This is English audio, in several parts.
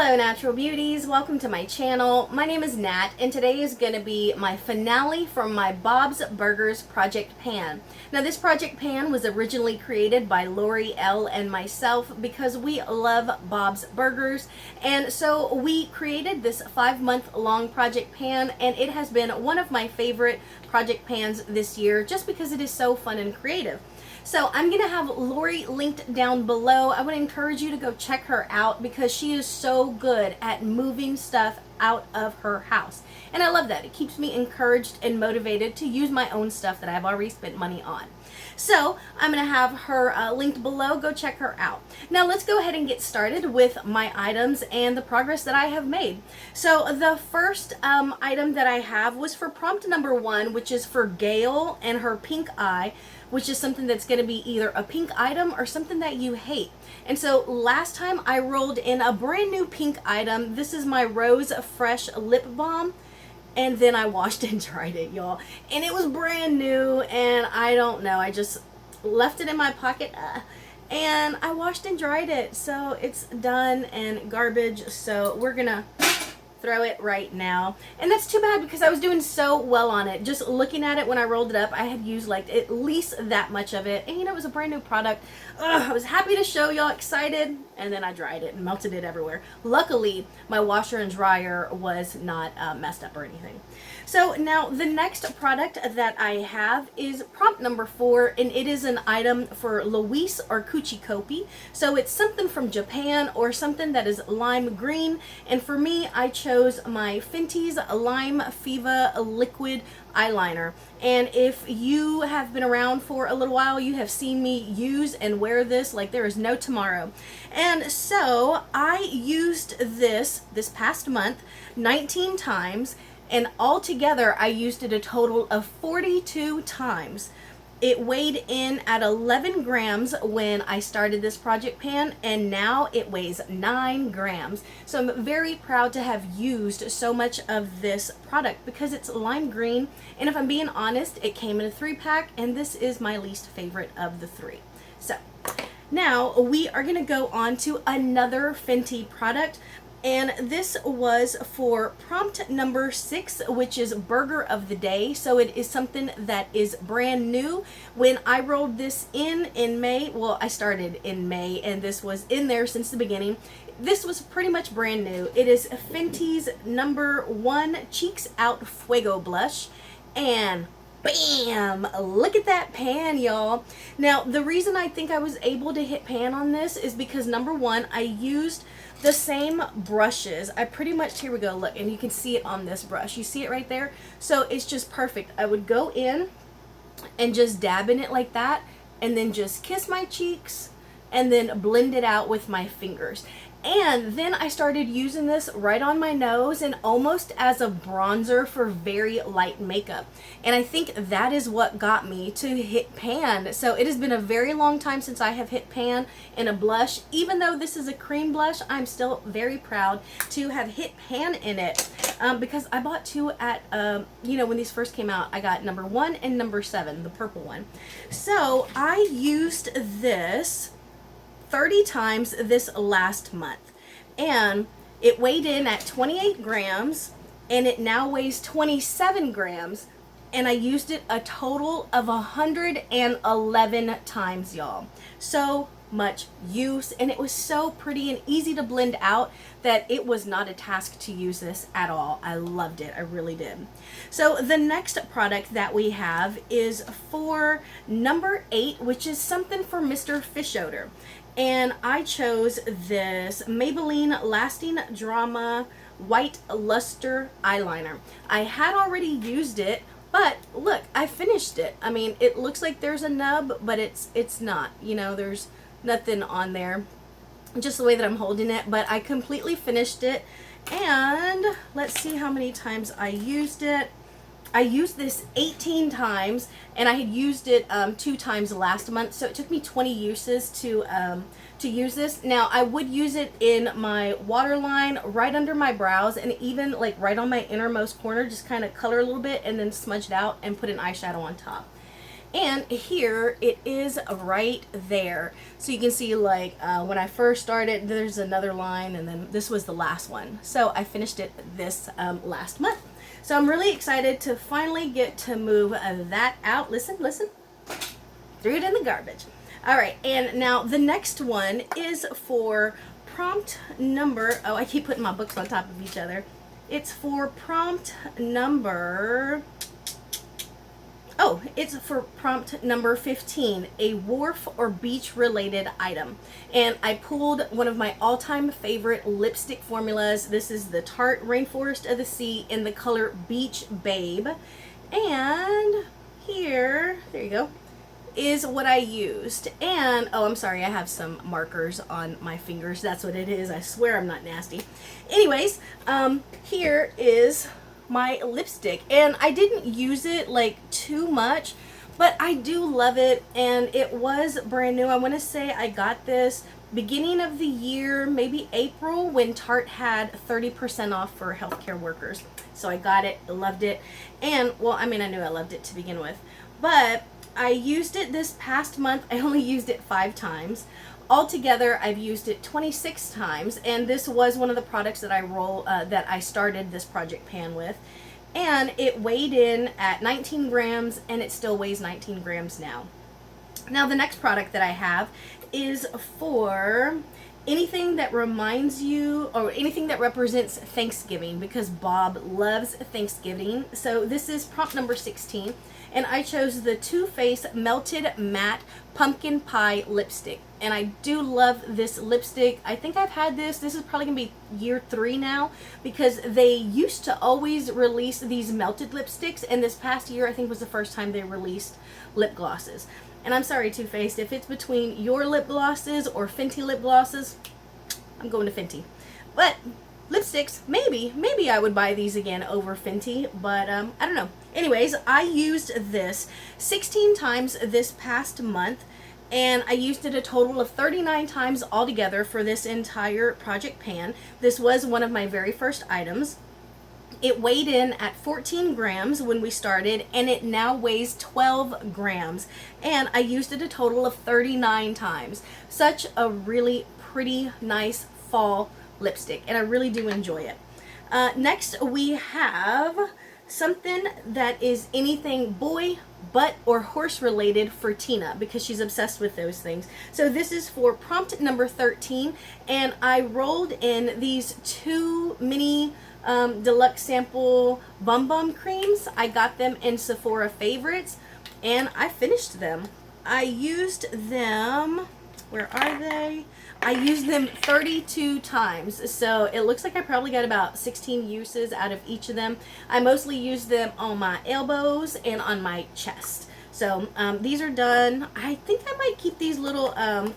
Hello natural beauties, welcome to my channel. My name is Nat and today is going to be my finale from my Bob's Burgers project pan. Now this project pan was originally created by Lori L and myself because we love Bob's Burgers, and so we created this 5-month long project pan, and it has been one of my favorite project pans this year just because it is so fun and creative. So I'm going to have Lori linked down below. I would encourage you to go check her out because she is so good at moving stuff out of her house. And I love that. It keeps me encouraged and motivated to use my own stuff that I've already spent money on. So I'm going to have her linked below. Go check her out. Now let's go ahead and get started with my items and the progress that I have made. So the first item that I have was for prompt number 1, which is for Gail and her pink eye, which is something that's going to be either a pink item or something that you hate. And so last time I rolled in a brand new pink item. This is my Rose Fresh Lip Balm. And then I washed and dried it, y'all. And it was brand new, and I don't know. I just left it in my pocket, and I washed and dried it. So it's done and garbage. So we're gonna throw it right now. And that's too bad because I was doing so well on it. Just looking at it when I rolled it up, I had used like at least that much of it. And you know, it was a brand new product. I was happy to show y'all, excited, and then I dried it and melted it everywhere. Luckily, my washer and dryer was not messed up or anything. So now the next product that I have is prompt number 4, and it is an item for Luis or Kuchikopi. So it's something from Japan or something that is lime green. And for me, I chose my Fenty's Lime Fiva liquid eyeliner. And if you have been around for a little while, you have seen me use and wear this like there is no tomorrow. And so I used this past month 19 times, and altogether I used it a total of 42 times. It weighed in at 11 grams when I started this project pan, and now it weighs 9 grams. So I'm very proud to have used so much of this product because it's lime green, and if I'm being honest, it came in a 3-pack, and this is my least favorite of the 3. So now we are going to go on to another Fenty product. And this was for prompt number 6, which is Burger of the Day. So it is something that is brand new. When I rolled this in May, well, I started in May, and this was in there since the beginning. This was pretty much brand new. It is Fenty's number 1 Cheeks Out Fuego Blush. And bam! Look at that pan, y'all. Now, the reason I think I was able to hit pan on this is because number 1, I used the same brushes. I pretty much, here we go, look, and you can see it on this brush. You see it right there? So it's just perfect. I would go in and just dab in it like that, and then just kiss my cheeks, and then blend it out with my fingers. And then I started using this right on my nose and almost as a bronzer for very light makeup. And I think that is what got me to hit pan. So it has been a very long time since I have hit pan in a blush. Even though this is a cream blush, I'm still very proud to have hit pan in it. Because I bought 2 at, you know, when these first came out. I got number 1 and number 7, the purple one. So I used this 30 times this last month, and it weighed in at 28 grams, and it now weighs 27 grams, and I used it a total of 111 times, y'all. So much use, and it was so pretty and easy to blend out that it was not a task to use this at all. I loved it. I really did. So the next product that we have is for number 8, which is something for Mr. Fish Odor. And I chose this Maybelline Lasting Drama White Luster Eyeliner. I had already used it, but look, I finished it. I mean, it looks like there's a nub, but it's not. You know, there's nothing on there. Just the way that I'm holding it, but I completely finished it. And let's see how many times I used it. I used this 18 times, and I had used it 2 times last month, so it took me 20 uses to use this. Now, I would use it in my waterline, right under my brows, and even like right on my innermost corner, just kind of color a little bit and then smudge it out and put an eyeshadow on top. And here it is right there. So you can see like when I first started, there's another line, and then this was the last one. So I finished it this last month. So I'm really excited to finally get to move that out. Listen, listen. Threw it in the garbage. All right, and now the next one is for prompt number, oh, I keep putting my books on top of each other. It's for prompt number, it's for prompt number 15, a wharf or beach related item. And I pulled one of my all-time favorite lipstick formulas. This is the Tarte Rainforest of the Sea in the color Beach Babe. And here, there you go, is what I used. And oh, I'm sorry, I have some markers on my fingers. That's what it is. I swear I'm not nasty. Anyways, here is my lipstick, and I didn't use it like too much, but I do love it, and it was brand new. I want to say I got this beginning of the year, maybe April, when Tarte had 30% off for healthcare workers. So I got it, loved it, and well, I mean, I knew I loved it to begin with, but I used it this past month. I only used it 5 times. Altogether, I've used it 26 times, and this was one of the products that I started this project pan with. And it weighed in at 19 grams, and it still weighs 19 grams now. Now, the next product that I have is for anything that reminds you, or anything that represents Thanksgiving, because Bob loves Thanksgiving. So this is prompt number 16, and I chose the Too Faced Melted Matte Pumpkin Pie Lipstick. And I do love this lipstick. I think I've had this is probably gonna be year 3 now, because they used to always release these melted lipsticks, and this past year I think was the first time they released lip glosses. And I'm sorry, Too Faced, if it's between your lip glosses or Fenty lip glosses, I'm going to Fenty. But lipsticks, maybe I would buy these again over Fenty, but I don't know. Anyways, I used this 16 times this past month, and I used it a total of 39 times altogether for this entire project pan. This was one of my very first items. It weighed in at 14 grams when we started, and it now weighs 12 grams. And I used it a total of 39 times. Such a really pretty, nice fall lipstick, and I really do enjoy it. Next, we have something that is anything boy, butt, or horse related for Tina, because she's obsessed with those things. So this is for prompt number 13, and I rolled in these 2 mini deluxe sample Bum Bum creams. I got them in Sephora Favorites, and I finished them. I used them, where are they? I used them 32 times, so it looks like I probably got about 16 uses out of each of them. I mostly used them on my elbows and on my chest. So these are done. I think I might keep these little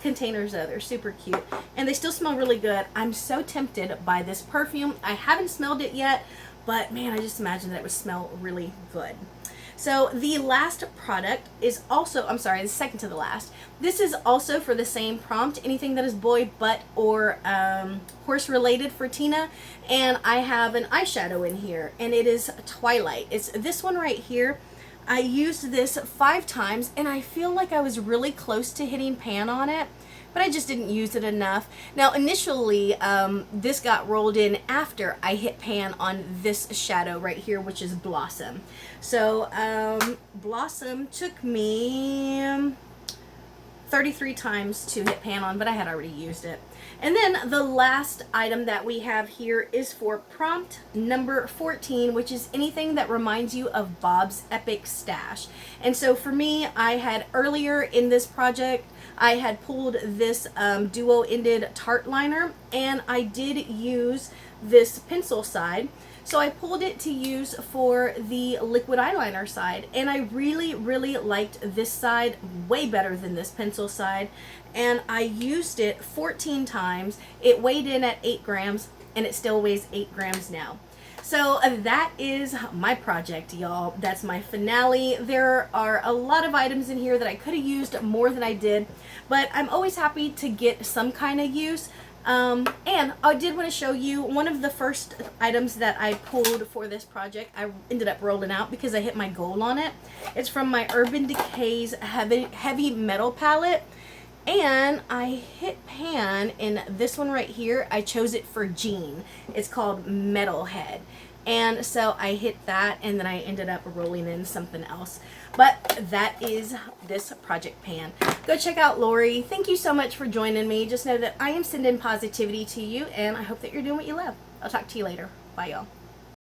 containers though. They're super cute, and they still smell really good. I'm so tempted by this perfume. I haven't smelled it yet, but man, I just imagine that it would smell really good. So the last product is also, I'm sorry, the second to the last. This is also for the same prompt, anything that is boy, butt, or horse related for Tina. And I have an eyeshadow in here, and it is Twilight. It's this one right here. I used this 5 times, and I feel like I was really close to hitting pan on it, but I just didn't use it enough. Now, initially, this got rolled in after I hit pan on this shadow right here, which is Blossom. So, Blossom took me 33 times to hit pan on, but I had already used it. And then the last item that we have here is for prompt number 14, which is anything that reminds you of Bob's Epic Stash. And so for me, I had earlier in this project, I had pulled this duo-ended Tarte liner, and I did use this pencil side. So I pulled it to use for the liquid eyeliner side, and I really, really liked this side way better than this pencil side, and I used it 14 times. It weighed in at 8 grams, and it still weighs 8 grams now. So that is my project, y'all. That's my finale. There are a lot of items in here that I could have used more than I did, but I'm always happy to get some kind of use And I did want to show you one of the first items that I pulled for this project. I ended up rolling out because I hit my goal on it. It's from my Urban Decay's heavy metal palette. And I hit pan in this one right here. I chose it for Jean. It's called Metalhead. And so I hit that, and then I ended up rolling in something else. But that is this project pan. Go check out Lori. Thank you so much for joining me. Just know that I am sending positivity to you, and I hope that you're doing what you love. I'll talk to you later. Bye, y'all.